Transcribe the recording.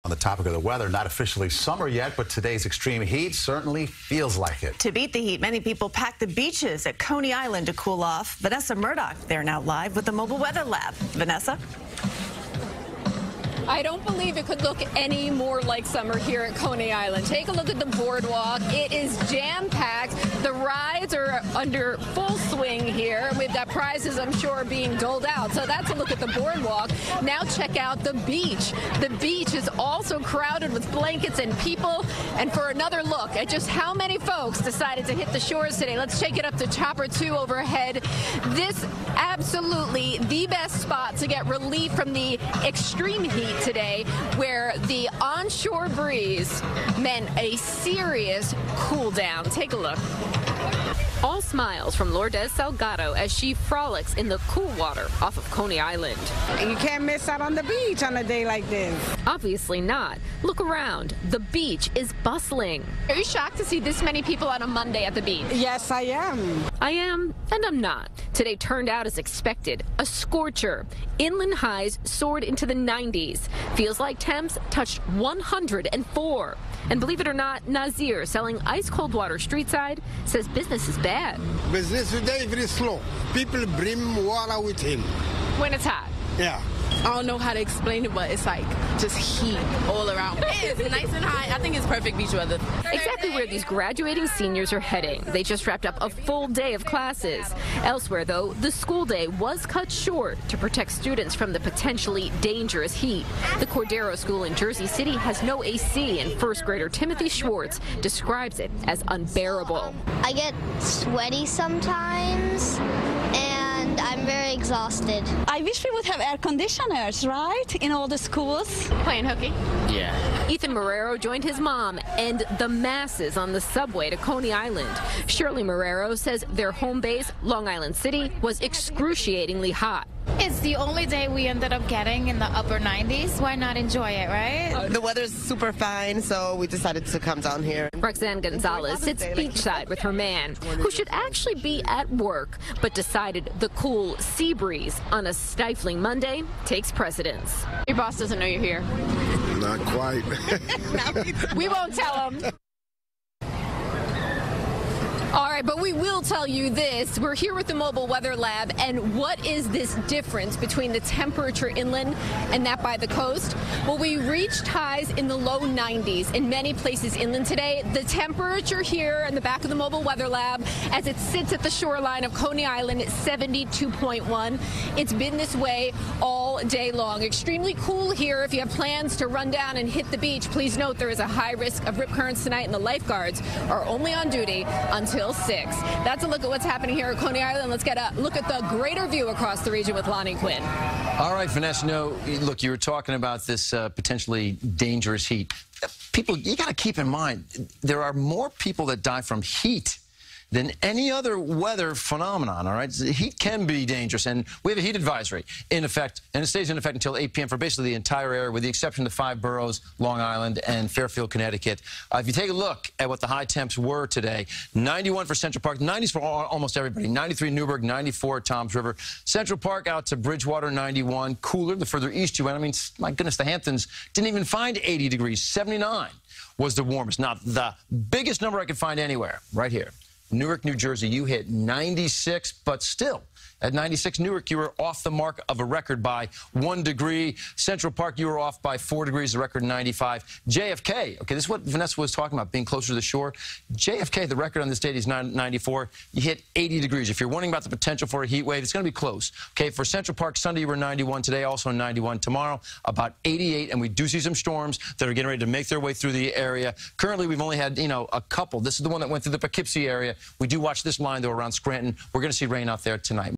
On the topic of the weather, not officially summer yet, but today's extreme heat certainly feels like it. To beat the heat, many people pack the beaches at Coney Island to cool off. Vanessa Murdock there now live with the Mobile Weather Lab. Vanessa? I don't believe it could look any more like summer here at Coney Island. Take a look at the boardwalk. It is jam-packed. The rides are under full swing here. We've got prizes, I'm sure, being doled out. So that's a look at the boardwalk. Now check out the beach. The beach is also crowded with blankets and people. And for another look at just how many folks decided to hit the shores today, let's take it up to Chopper 2 overhead. This absolutely the best spot to get relief from the extreme heat today, where the onshore breeze meant a serious cool down. Take a look. All smiles from Lourdes Salgado as she frolics in the cool water off of Coney Island. You can't miss out on the beach on a day like this. Obviously not. Look around. The beach is bustling. Are you shocked to see this many people on a Monday at the beach? Yes, I am. I am, and I'm not. Today turned out as expected. A scorcher. Inland highs soared into the 90s. Feels like temps touched 104. And believe it or not, Nazir, selling ice-cold water streetside, says business is bad. Business today very slow. People bring water with him. When it's hot. Yeah. I don't know how to explain it, but it's like just heat all around. It is nice and high. I think it's perfect beach weather. Exactly where these graduating seniors are heading. They just wrapped up a full day of classes. Elsewhere, though, the school day was cut short to protect students from the potentially dangerous heat. The Cordero School in Jersey City has no AC, and first grader Timothy Schwartz describes it as unbearable. I get sweaty sometimes, and I'm very exhausted. I wish we would have air conditioners, right, in all the schools. Playing hooky? Yeah. Ethan Marrero joined his mom and the masses on the subway to Coney Island. Shirley Marrero says their home base, Long Island City, was excruciatingly hot. It's the only day we ended up getting in the upper 90s. Why not enjoy it, right? The weather's super fine, so we decided to come down here. Roxanne Gonzalez sits beachside with her man, who should actually be at work, but decided the cool sea breeze on a stifling Monday takes precedence. Your boss doesn't know you're here. Not quite. We won't tell him. All right, but we will tell you this. We're here with the Mobile Weather Lab, and what is this difference between the temperature inland and that by the coast? Well, we reached highs in the low 90s in many places inland today. The temperature here in the back of the Mobile Weather Lab, as it sits at the shoreline of Coney Island, is 72.1. It's been this way all day long. Extremely cool here. If you have plans to run down and hit the beach, please note there is a high risk of rip currents tonight, and the lifeguards are only on duty until 6. That's a look at what's happening here at Coney Island. Let's get a look at the greater view across the region with Lonnie Quinn. All right, Vanessa, look, you were talking about this potentially dangerous heat. People, you got to keep in mind, there are more people that die from heat than any other weather phenomenon, all right? Heat can be dangerous, and we have a heat advisory in effect, and it stays in effect until 8 p.m. for basically the entire area, with the exception of the 5 boroughs, Long Island and Fairfield, Connecticut. If you take a look at what the high temps were today, 91 for Central Park, 90s for almost everybody, 93 Newburgh, 94 Toms River. Central Park out to Bridgewater, 91. Cooler the further east you went. I mean, my goodness, the Hamptons didn't even find 80 degrees. 79 was the warmest. Now, the biggest number I could find anywhere, right here. Newark, New Jersey, you hit 96, but still, at 96, Newark, you were off the mark of a record by 1 degree. Central Park, you were off by 4 degrees, the record 95. JFK, okay, this is what Vanessa was talking about, being closer to the shore. JFK, the record on this date is 94. You hit 80 degrees. If you're wondering about the potential for a heat wave, it's going to be close. Okay, for Central Park, Sunday, you were 91. Today, also 91. Tomorrow, about 88, and we do see some storms that are getting ready to make their way through the area. Currently, we've only had, a couple. This is the one that went through the Poughkeepsie area. We do watch this line, though, around Scranton. We're going to see rain out there tonight.